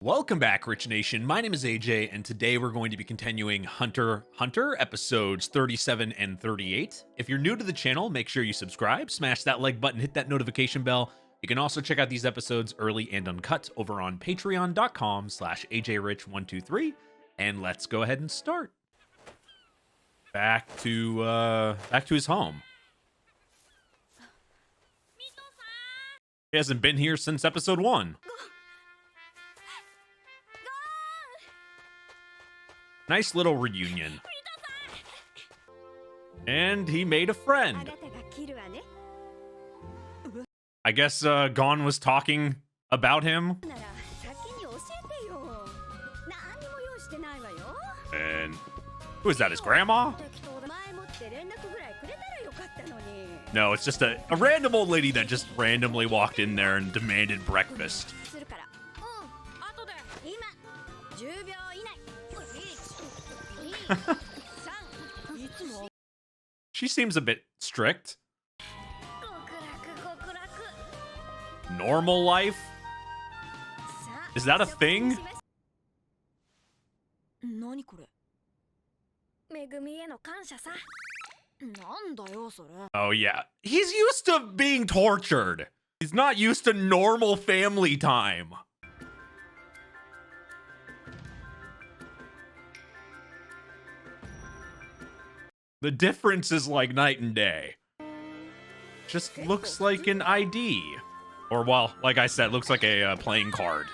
Welcome back, Rich Nation. My name is AJ, and today we're going to be continuing Hunter x Hunter episodes 37 and 38. If you're new to the channel, make sure you subscribe, smash that like button, hit that notification bell. You can also check out these episodes early and uncut over on patreon.com/ajrich123. And let's go ahead and start. Back to his home. He hasn't been here since episode 1. Nice little reunion. And he made a friend. I guess GON was talking about him. And who is that, his grandma? No, it's just a random old lady that just randomly walked in there and demanded breakfast. She seems a bit strict. Normal life? Is that a thing? Oh yeah. He's used to being tortured. He's not used to normal family time. The difference is like night and day. Just looks like an ID. Or, well, like I said, looks like a playing card.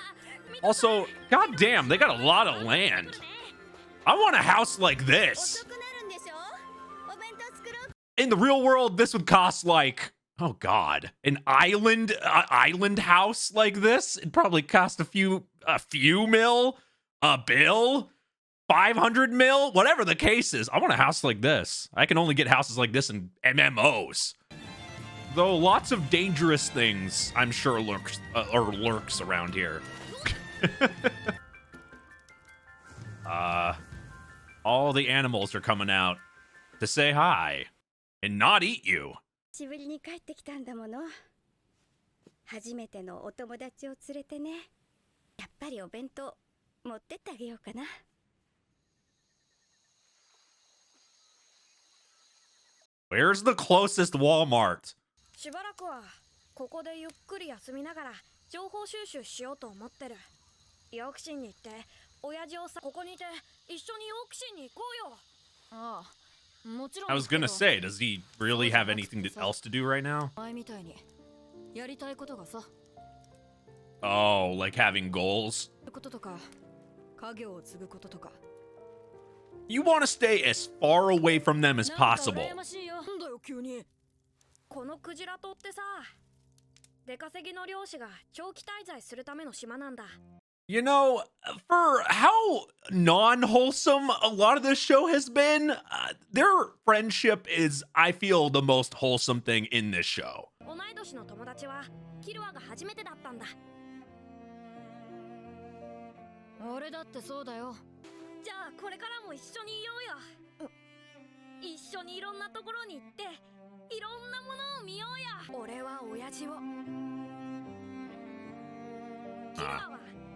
Also, goddamn, they got a lot of land. I want a house like this. In the real world, this would cost like, oh god, an island house like this. It'd probably cost a few mil, a bill. 500 mil, whatever the case is. I want a house like this. I can only get houses like this in MMOs. Though lots of dangerous things, I'm sure, lurks around here. All the animals are coming out to say hi and not eat you. Where's the closest Walmart? I was gonna say, does he really have anything else to do right now? Oh, like having goals? You want to stay as far away from them as possible. You know, for how non-wholesome a lot of this show has been, their friendship is, I feel, the most wholesome thing in this show.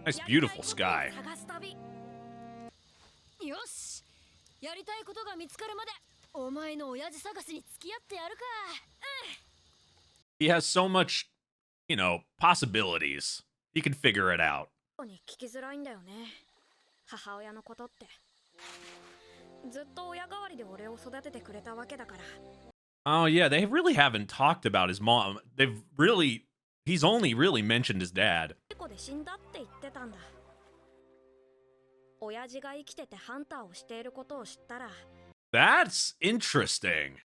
Nice, beautiful sky. He has so much, you know, possibilities. He can figure it out. Oh yeah, they really haven't talked about his mom. He's only really mentioned his dad. That's interesting.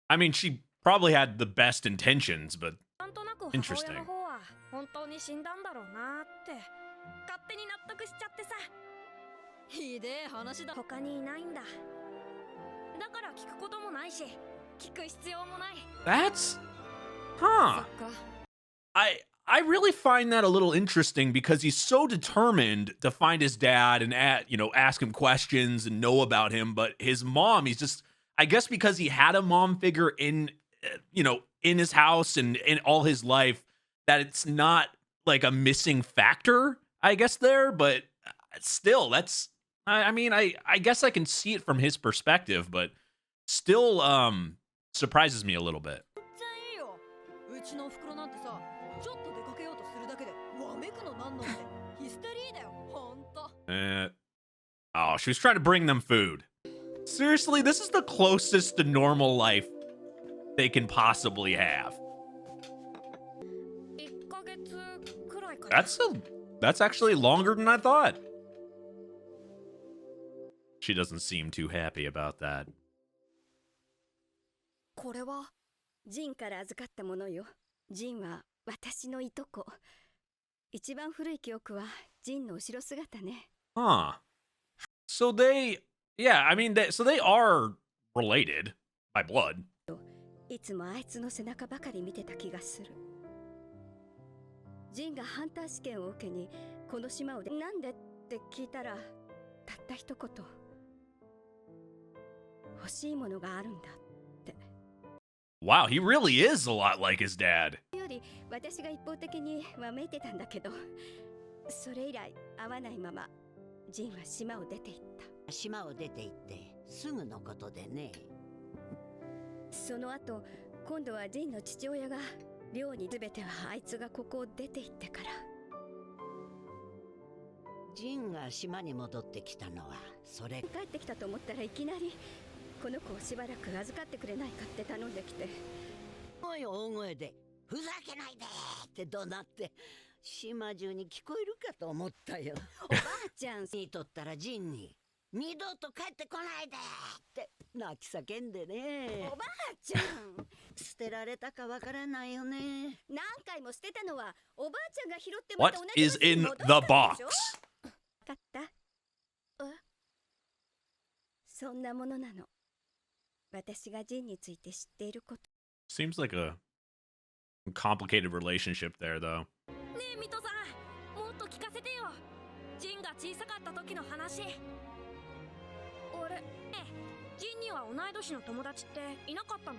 I mean, she probably had the best intentions, but interesting. That's... Huh. I really find that a little interesting because he's so determined to find his dad and ask him questions and know about him, but his mom, he's just, I guess because he had a mom figure in his house and in all his life, that it's not like a missing factor I guess there, but still, that's. I mean, I guess I can see it from his perspective, but still, surprises me a little bit. Oh, she was trying to bring them food. Seriously, this is the closest to normal life they can possibly have. That's actually longer than I thought. She doesn't seem too happy about that. これはジンから預かったものよ。ジンは私のいとこ。一番古い記憶はジンの後ろ姿ね。Huh. So yeah, I mean, so they are related by blood. いつもあいつの背中ばかり見てた気がする。ジンがハンター試験を受けにこの島をなんでって聞いたらたった一言。欲しいものがあるんだって。Wow, he really is a lot like his dad. より私が一方的にわめいてたんだけど、それ以来会わないままジンは島を出て行った。島を出て行ってすぐのことでね。その後、今度はジンの父親が寮に全てはあいつがここを出て行ってから。ジンが島に戻ってきたのはそれ。帰ってきたと思ったらいきなりこの子をしばらく預かってくれないかって頼んできて。おい大声でふざけないでって怒鳴って島中に聞こえるかと思ったよ。おばあちゃんにとったらジンに二度と帰ってこないでって泣き叫んでね。おばあちゃん捨てられたかわからないよね。何回も捨てたのはおばあちゃんが拾ってまた What 同じ is 場所に in 戻したん the でしょ。 box? 分かった。そんなものなの。私がジンについて知っていること。Seems like a complicated relationship there, though. ねえミトさん、もっと聞かせてよ。ジンが小さかった時の話。あれ、ジンには同い年の友達っていなかったの？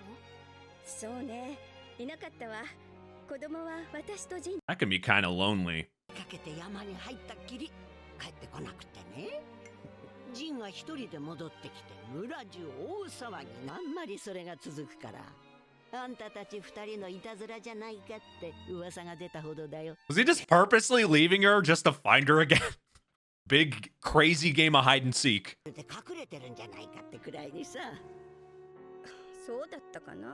そうね、いなかったわ。子供は私とジン。 That can be kind of lonely. かけて山に入ったっきり帰ってこなくてね。ジンが一人で戻ってきて村中大騒ぎ。あんまりそれが続くからあんたたち二人のいたずらじゃないかって噂が出たほどだよ。 Was he just purposely leaving her just to find her again? Big crazy game of hide and seek. で隠れてるんじゃないかってくらいにさ。そうだったかな。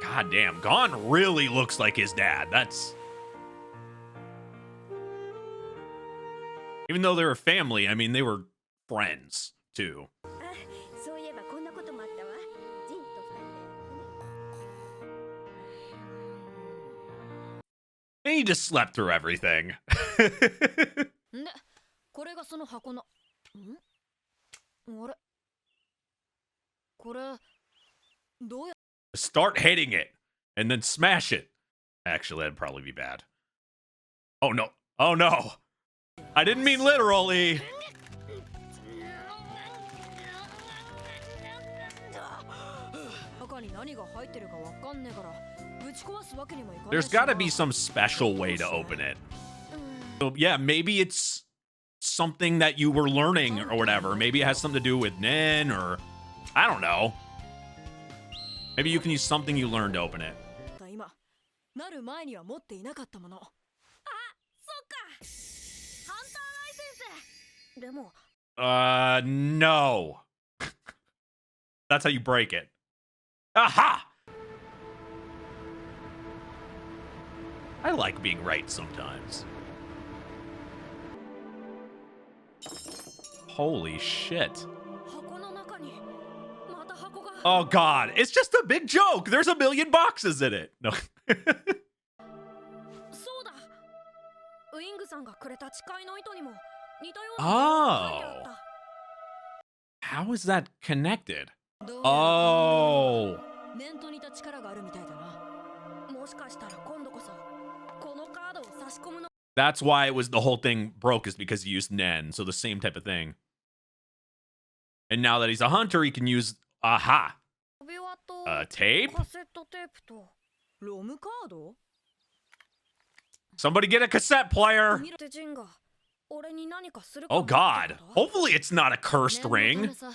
God damn, GON really looks like his dad. That's... Even though they were family, I mean, they were friends, too. あ、そういえばこんなこともあったわ。ジンと二人で。 And he just slept through everything. で、これがその箱の。あれ？これどうや。 Start hitting it and then smash it. Actually, that'd probably be bad. Oh no. Oh no. I didn't mean literally. 中に何が入ってるかわかんねえからぶち壊すわけにもいかない。 There's got to be some special way to open it. So yeah, maybe it's something that you were learning or whatever. Maybe it has something to do with Nen or I don't know. Maybe you can use something you learned to open it. 今なる前には持っていなかったもの。あ、そっか。ハンターライセンス。でも。No. That's how you break it. Aha! I like being right sometimes. Holy shit. Oh god, it's just a big joke. There's a million boxes in it. No. Oh. How is that connected? Oh. That's why it was the whole thing broke, is because he used Nen. So the same type of thing. And now that he's a hunter, he can use aha. Tape? Somebody get a cassette player. 見ろってジンが俺に何かするか Oh もって God. こと Hopefully it's not a cursed 念のた ring. めさ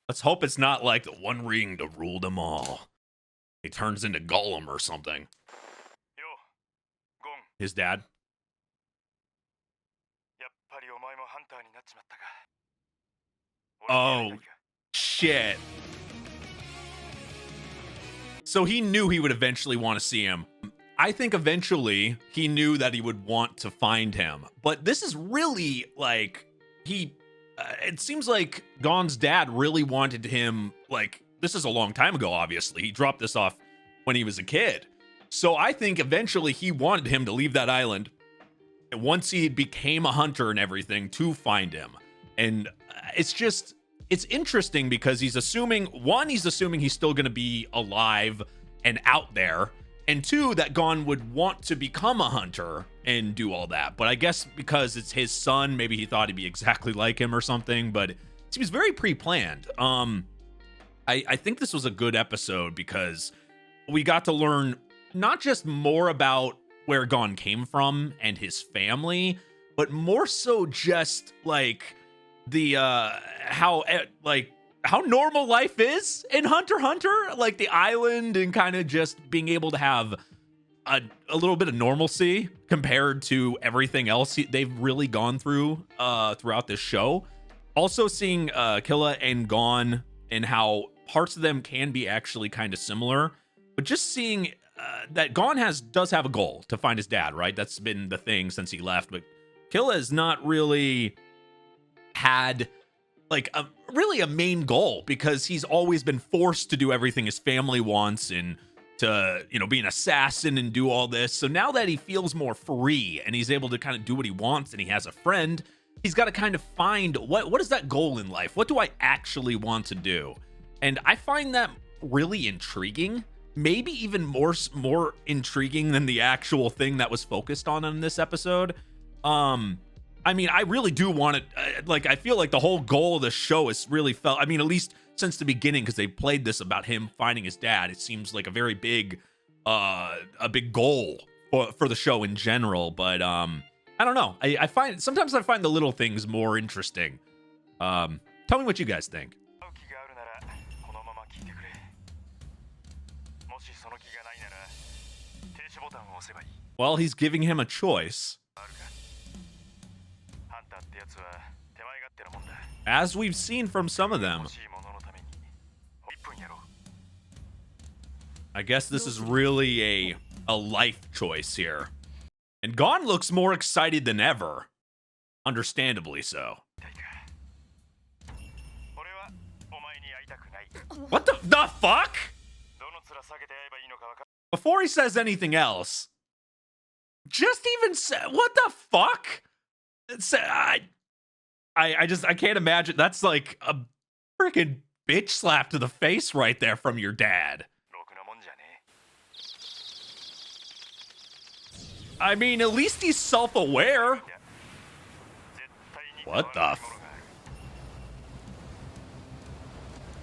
Let's hope it's not like the one ring to rule them all. He turns into Gollum or something. よゴン His dad. やっぱりお前もハンターになっちまったか Oh. 俺にやりたいか Shit. So he knew he would eventually want to see him. I think eventually he knew that he would want to find him. But this is really like it seems like Gon's dad really wanted him, like, this is a long time ago, obviously. He dropped this off when he was a kid. So I think eventually he wanted him to leave that island. And once he became a hunter and everything, to find him. And it's interesting because he's assuming he's still going to be alive and out there. And two, that Gon would want to become a hunter and do all that. But I guess because it's his son, maybe he thought he'd be exactly like him or something. But it seems very pre-planned. I think this was a good episode because we got to learn not just more about where Gon came from and his family, but more so just like the how normal life is in Hunter x Hunter, like the island and kind of just being able to have a little bit of normalcy compared to everything else they've really gone through throughout this show. Also seeing Killa and Gon and how parts of them can be actually kind of similar, but just seeing that Gon does have a goal to find his dad, right? That's been the thing since he left, but Killa has not really had like a main goal because he's always been forced to do everything his family wants and to, be an assassin and do all this. So now that he feels more free and he's able to kind of do what he wants and he has a friend, he's got to kind of find what is that goal in life? What do I actually want to do? And I find that really intriguing, maybe even more intriguing than the actual thing that was focused on in this episode. I mean, I really do want it. I feel like the whole goal of the show is really felt. I mean, at least since the beginning, because they played this about him finding his dad. It seems like a very big goal for the show in general. But I don't know. Sometimes I find the little things more interesting. Tell me what you guys think. 会う気があるならこのまま聞いてくれもしその気がないなら停止ボタンを押せばいい Well, he's giving him a choice. あるかハンターってやつは手前勝手なもんだ As we've seen from some of them. 欲しいもののために1分やろう I guess this is really a life choice here. And Gon looks more excited than ever. Understandably so. 俺はお前に会いたくない What the fuck? どの面下げて会えばいいのか分か Before he says anything else, just even say, what the fuck? I can't imagine. That's like a freaking bitch slap to the face right there from your dad. ろくなもんじゃね I mean, at least he's self-aware. え絶対に What the 変わらないものがあ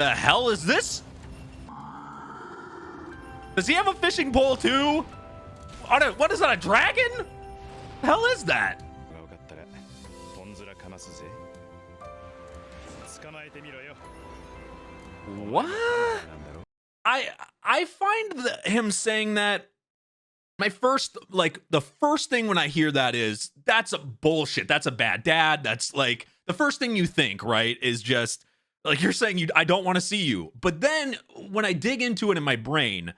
る The hell is this? Does he have a fishing pole too? What is that, a dragon? The hell is that? 分かったらとんずらかますぜ捕まえてみろよ What? なんだろ I find him saying that the first thing when I hear that is that's a bullshit. That's a bad dad. That's like the first thing you think, right? Is just like you're saying I don't want to see you. But then when I dig into it in my brain,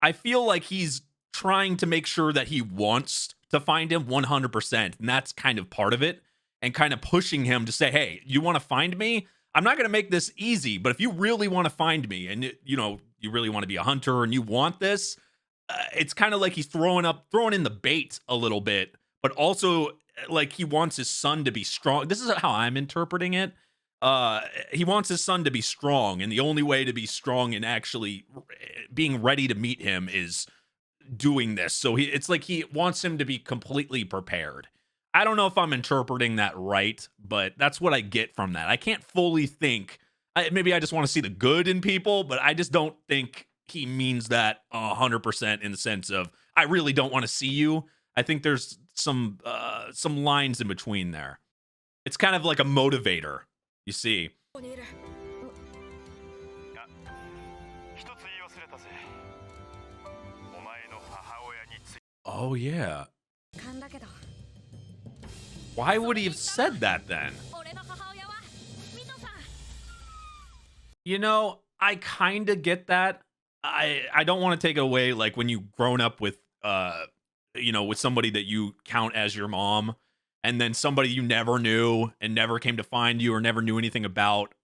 I feel like he's trying to make sure that he wants to find him 100%. And that's kind of part of it. And kind of pushing him to say, hey, you want to find me? I'm not going to make this easy, but if you really want to find me and, you really want to be a hunter and you want this, it's kind of like he's throwing in the bait a little bit, but also like he wants his son to be strong. This is how I'm interpreting it. He wants his son to be strong, and the only way to be strong and actually being ready to meet him is doing this. So it's like he wants him to be completely prepared. I don't know if I'm interpreting that right, but that's what I get from that. I can't fully think. Maybe I just want to see the good in people, but I just don't think he means that 100% in the sense of I really don't want to see you. I think there's some lines in between there. It's kind of like a motivator, you see. 一つ言い忘れたぜ。お前の母親について。 Oh yeah. 勘だけど Why would he have said that then? 俺の母親はミトさん You know, I kind of get that. I don't want to take it away, like when you've grown up with you know, with somebody that you count as your mom, and then somebody you never knew and never came to find you or never knew anything about.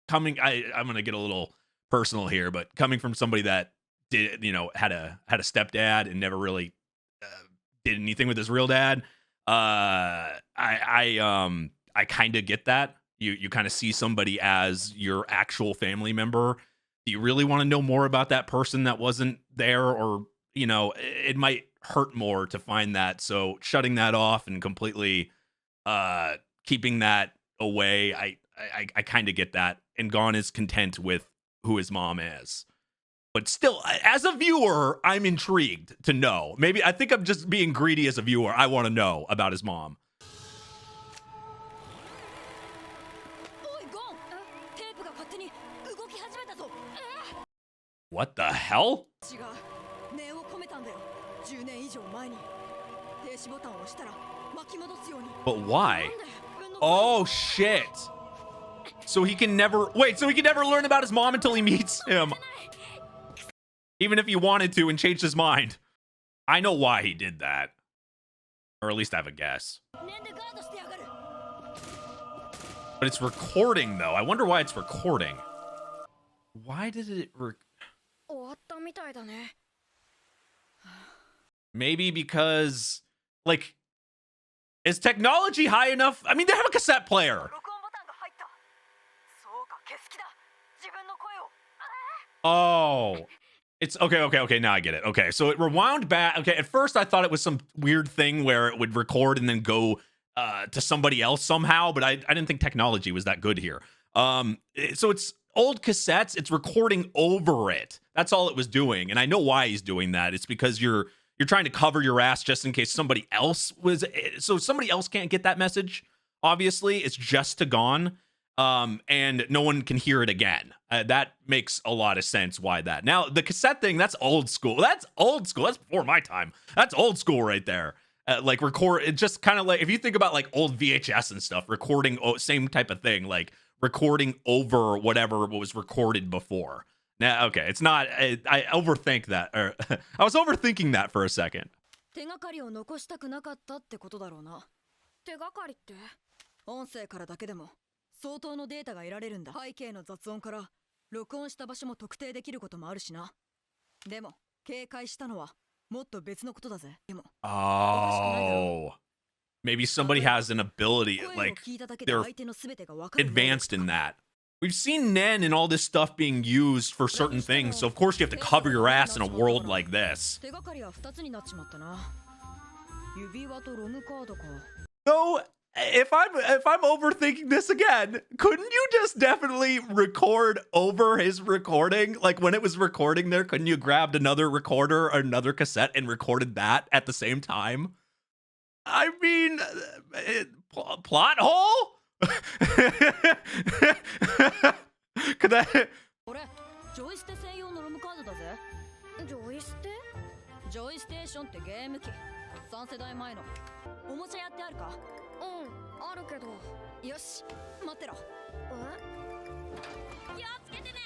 I'm gonna get a little personal here, but coming from somebody that did, you know, had a stepdad and never really did anything with his real dad, I kind of get that. You kind of see somebody as your actual family member. Do you really want to know more about that person that wasn't there? Or, you know, it might hurt more to find that. So shutting that off and completely keeping that away, I kind of get that. And GON is content with who his mom is. But still, as a viewer, I'm intrigued to know. Maybe I think I'm just being greedy as a viewer. I want to know about his mom. おいゴンテープが勝手に動き始めたぞ What the hell? 違う念を込めたんだよ10年以上前に停止ボタンを押したら巻き戻すように But why? Oh, shit. So he can never... Wait, so he can never learn about his mom until he meets him. Even if he wanted to and changed his mind. I know why he did that. Or at least I have a guess. 念でガードしてやがる But it's recording, though. I wonder why it's recording. Why did it... 終わったみたいだね Maybe because... Like... Is technology high enough? I mean, they have a cassette player. 録音ボタンが入ったそうか消す気だ自分の声を Oh. It's okay. Now I get it. Okay, so it rewound back. Okay, at first I thought it was some weird thing where it would record and then go to somebody else somehow, but I didn't think technology was that good here. So it's old cassettes. It's recording over it. That's all it was doing, and I know why he's doing that. It's because you're trying to cover your ass just in case somebody else was. So somebody else can't get that message. Obviously, it's just to GON. And no one can hear it again. That makes a lot of sense why that. Now, the cassette thing, that's old school. That's old school. That's before my time. That's old school right there. Like record, it just kind of like, if you think about like old VHS and stuff, recording, same type of thing, like recording over whatever was recorded before. Now, okay, it's not, I overthink that, or I was overthinking that for a second. 手がかりを残したくなかったってことだろうな手がかりって音声からだけでも相当のデータが得られるんだ背景の雑音から録音した場所も特定できることもあるしなでも警戒したのはもっと別のことだぜでも Oh, maybe somebody has an ability, 声を like 聞いただけで they're 相手の全てが分かる advanced in that. We've seen Nen and all this stuff being used for certain things, so of course you have to cover your ass in a world like this. 手がかりは2つになっちまったな指輪とロムカードか So if I'm overthinking this again, couldn't you just definitely record over his recording? Like when it was recording there, couldn't you grabbed another recorder or another cassette and recorded that at the same time? I mean, plot hole? Could that... これジョイステ専用のロムカードだぜジョイステジョイステーションってゲーム機3世代前のおもちゃやってあるかうんあるけどよし待ってろ気をつけてね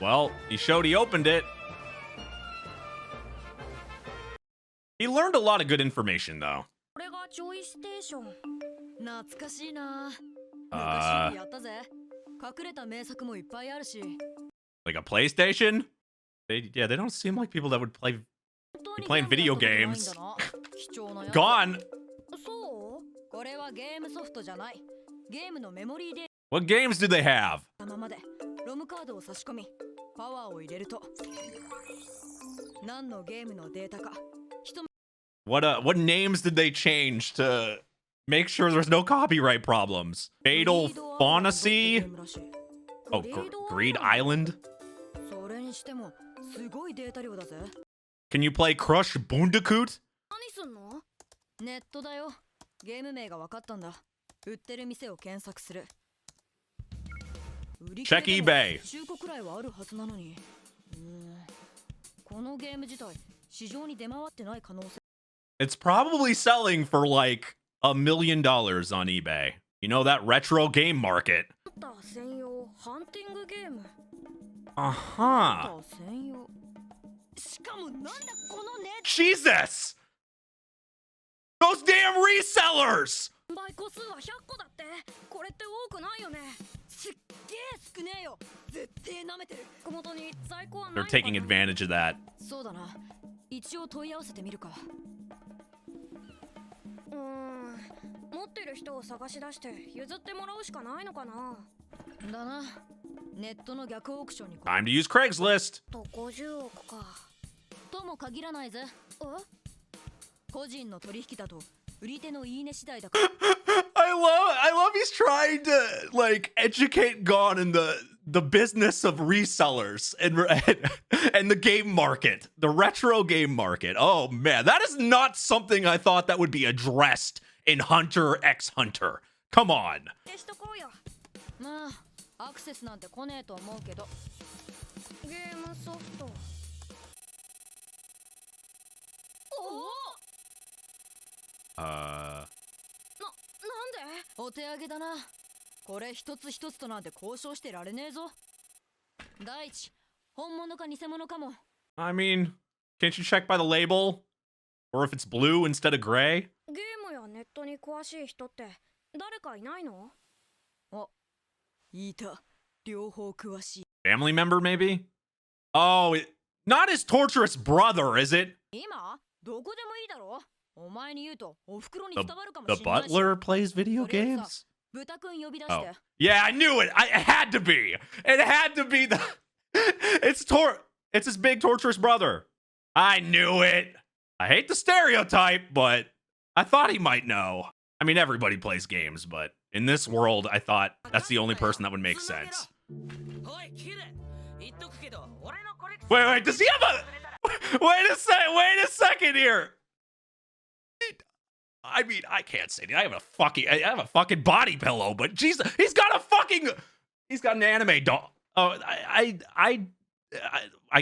Well, he showed he opened it. He learned a lot of good information, though. これがジョイステーション懐かしいな昔やったぜ隠れた名作もいっぱいあるし Like a PlayStation? They don't seem like people that would be playing video games. 貴重なやつ GON! そうこれはゲームソフトじゃないゲームのメモリーで What games do they have? ままでロムカードを差し込みパワーを入れると何のゲームのデータか What names did they change to make sure there's no copyright problems? Fatal Fantasy? Oh, Greed Island? それにしてもすごいデータ量だぜ Can you play Crush Bandicoot? 何すんの？ネットだよ。ゲーム名が分かったんだ。売ってる店を検索する。売り切れ Check でも eBay. 中古くらいはあるはずなのに。このゲーム自体市場に出回ってない可能性。It's probably selling for like $1 million on eBay. You know that retro game market. ハンター専用ハンティングゲーム。Uh-huh. 専用。しかもなんだこのネット。 Jesus! Those damn resellers! 販売個数は100個だって。これって多くないよね。すっげえ少ねえよ。絶対舐めてる。小元に在庫はない They're のかな？ taking advantage of that. そうだな。一応問い合わせてみるか。持ってる人を探し出して譲ってもらうしかないのかな。だな。ネットの逆オークションに。 Time to use Craigslist. と50億か。とも限らないぜ。個人の取引だと売り手のいいね次第だから。I love he's trying to like educate GON in the business of resellers and the game market, the retro game market. Oh man, that is not something I thought that would be addressed in Hunter x Hunter. Come on. 消しとこうよ。まあアクセスなんて来ねえと思うけど。ゲームソフト。なんで？お手上げだな。これ一つ一つとなんて交渉してられねえぞ。第一、本物か偽物かも。I mean, can't you check by the label? Or if it's blue instead of gray? ゲームやネットに詳しい人って誰かいないの？いた。両方詳しい。Family member, maybe? Oh, not his torturous brother, is it? 今どこでもいいだろ。お前に言うとお袋に伝わるかも The しれないし。 butler plays video とりあえずさ、 games? 豚くん呼び出して。Oh. Yeah, I knew it. It had to be. It had to be the. It's his big torturous brother. I knew it. I hate the stereotype, but I thought he might know. I mean, everybody plays games, but in this world, I thought that's the only person that would make sense. Wait, does he have a... Wait a second here. I mean, I can't say that. I have a fucking body pillow, but Jesus, he's got an anime doll. Oh, I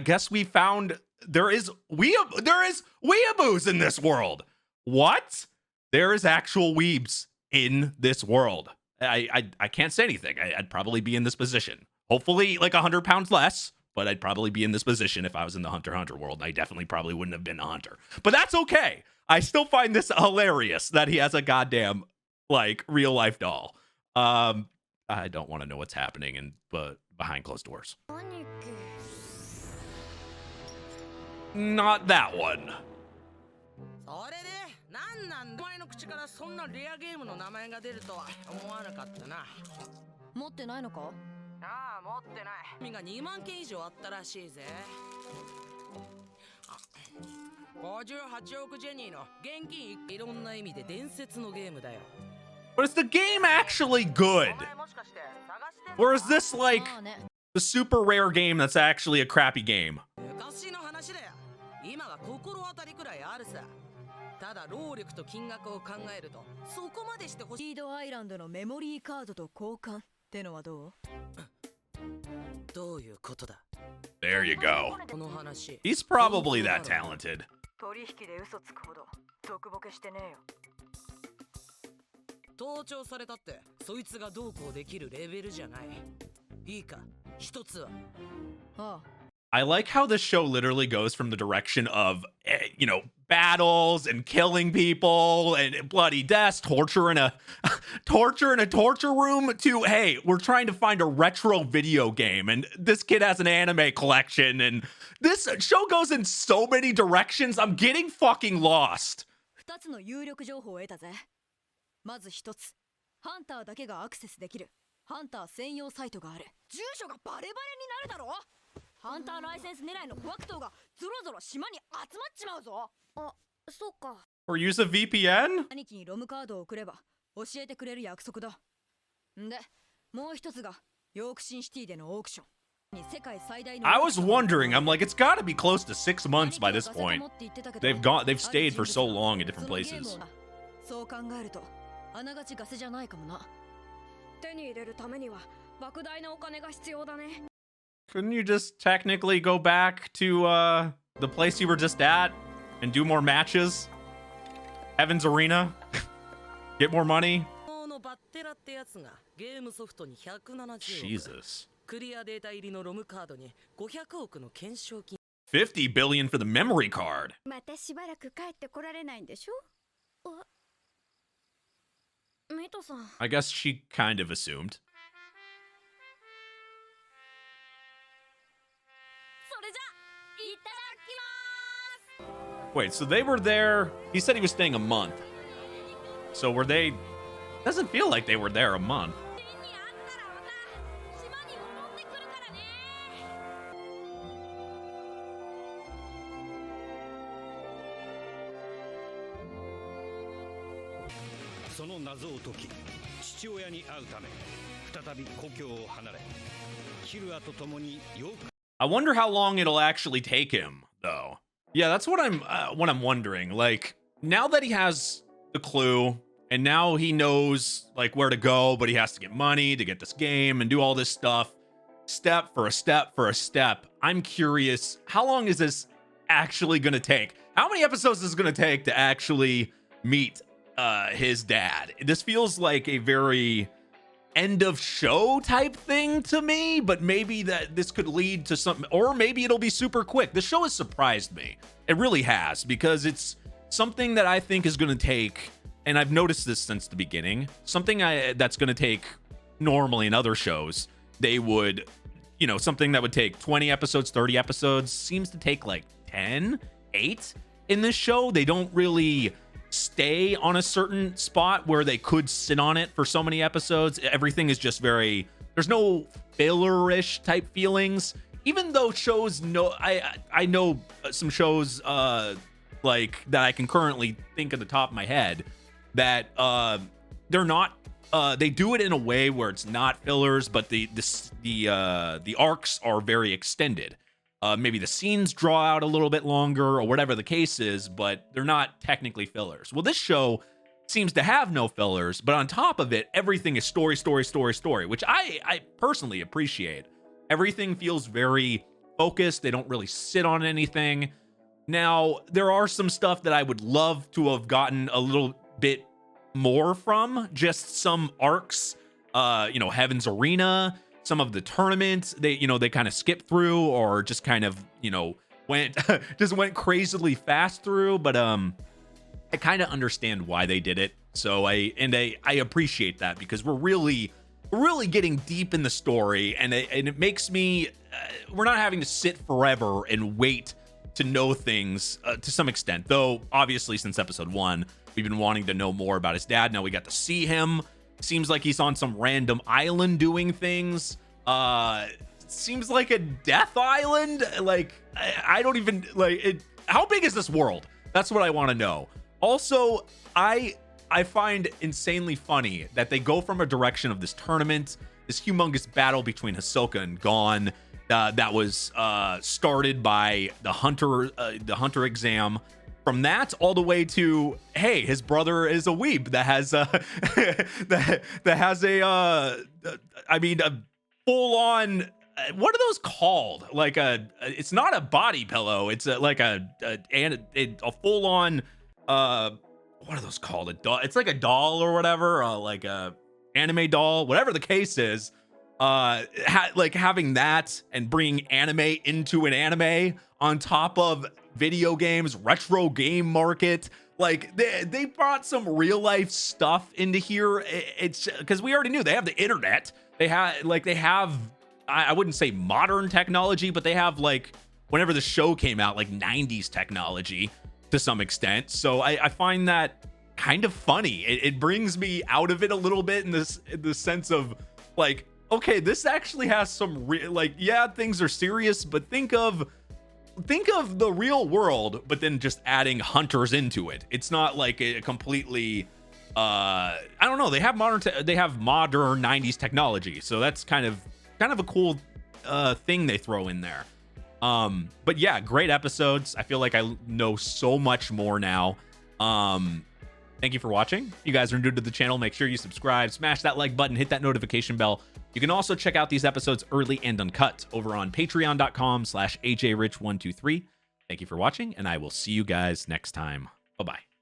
guess we found there is weeaboos in this world. What? There is actual weebs in this world. I can't say anything. I'd probably be in this position. Hopefully like 100 pounds less, but I'd probably be in this position if I was in the Hunter x Hunter world. I definitely probably wouldn't have been a hunter. But that's okay. I still find this hilarious that he has a goddamn like real life doll. I don't want to know what's happening but behind closed doors. Not that one. それでなんなんだお前の口からそんなレアゲームの名前が出るとは思わなかったな。持ってないのか？ああ、持ってない。身が2万件以上あったらしいぜ。58億ジェニーの現金いろんな意味で伝説のゲームだよ。But is the game actually good? お前もしかして探してんの？ Or is this like まあね。 the super rare game that's actually a crappy game? 昔の話だよ。今は心当たりくらいあるさ。ただ労力と金額を考えるとそこまでしてほしい。リードアイランドのメモリーカードと交換ってのはどう？どういうことだ？ There you go. この話。 He's probably that talented. 取引で嘘つくほど毒ボケしてねえよ。盗聴されたってそいつがどうこうできるレベルじゃない。いいか、一つは。ああ。 I like how this show literally goes from the direction of, battles and killing people and bloody deaths, torture in a torture room to, hey, we're trying to find a retro video game and this kid has an anime collection and this show goes in so many directions. I'm getting fucking lost. 2つの有力情報を得たぜ。まず1つ、ハンターだけがアクセスできるハンター専用サイトがある。住所がバレバレになるだろ。ハンターライセンス狙いの小悪党がゾロゾロ島に集まっちまうぞ。あ、そうか。 Or use a VPN? 兄貴にロムカードを送れば教えてくれる約束だ。んで、もう一つがヨークシンシティでのオークション。I was wondering, I'm like, it's got to be close to 6 months by this point. They've stayed for so long in different places. そう考えるとあながちガセじゃないかもな。手に入れるためには莫大なお金が必要だね。 Couldn't you just technically go back to the place you were just at and do more matches? Heaven's Arena? Get more money? のバッテラってやつがゲームソフトに170億。 Jesus. クリアデータ入りのロムカードに500億の懸賞金。 50 billion for the memory card. またしばらく帰ってこられないんでしょ？ミトさん。 I guess she kind of assumed. それじゃいただきます。 Wait, so they were there. He said he was staying a month. So were they? Doesn't feel like they were there a month. 手にあったらまた島に戻ってくるからね。 その謎を解き、父親に会うため再び故郷を離れ、キルアと共によく I wonder how long it'll actually take him, though. Yeah, that's what I'm wondering. Like, now that he has the clue, and now he knows like where to go, but he has to get money to get this game and do all this stuff, step for a step for a step. I'm curious, how long is this actually gonna take? How many episodes is it gonna take to actually meet his dad? This feels like a very end of show type thing to me, but maybe that this could lead to something, or maybe it'll be super quick. The show has surprised me. It really has, because it's something that I think is going to take, and I've noticed this since the beginning, something that's going to take normally in other shows, they would, you know, something that would take 20 episodes, 30 episodes, seems to take like 10, 8 in this show. They don't really stay on a certain spot where they could sit on it for so many episodes. Everything is just very, there's no filler-ish type feelings, even though shows know, I know some shows like that I can currently think of the top of my head that they're not they do it in a way where it's not fillers, but the arcs are very extended. Maybe the scenes draw out a little bit longer or whatever the case is, but they're not technically fillers. Well, this show seems to have no fillers, but on top of it, everything is story, which I personally appreciate. Everything feels very focused. They don't really sit on anything. Now, there are some stuff that I would love to have gotten a little bit more from, just some arcs, you know, Heaven's Arena, some of the tournaments, they kind of skipped through or just kind of, you know, went crazily fast through, but I kind of understand why they did it. So I appreciate that, because we're really getting deep in the story, and it makes me we're not having to sit forever and wait to know things to some extent. Though obviously since episode 1, we've been wanting to know more about his dad. Now we got to see him. Seems like he's on some random island doing things. Seems like a death island. Like, I don't even like it. How big is this world? That's what I want to know. Also, I find insanely funny that they go from a direction of this tournament, this humongous battle between Hisoka and GON, that was started by the hunter exam. From that all the way to, hey, his brother is a weeb that has that has a full on, what are those called? Like it's not a body pillow. It's like a full on what are those called? A doll. It's like a doll or whatever, like a anime doll, whatever the case is. Like having that and bringing anime into an anime on top of video games, retro game market, like they brought some real life stuff into here. It's because we already knew they have the internet. They have I wouldn't say modern technology, but they have, like, whenever the show came out, like 90s technology to some extent. So I find that kind of funny. It brings me out of it a little bit in the sense of, like, okay, this actually has some real, like, yeah, things are serious, but think of the real world, but then just adding hunters into it. It's not like a completely I don't know. They have modern 90s technology, so that's kind of a cool thing they throw in there. But yeah, great episodes. I feel like I know so much more now. Thank you for watching. If you guys are new to the channel, make sure you subscribe, smash that like button, hit that notification bell. You can also check out these episodes early and uncut over on patreon.com/ajrich123. Thank you for watching, and I will see you guys next time. Bye-bye.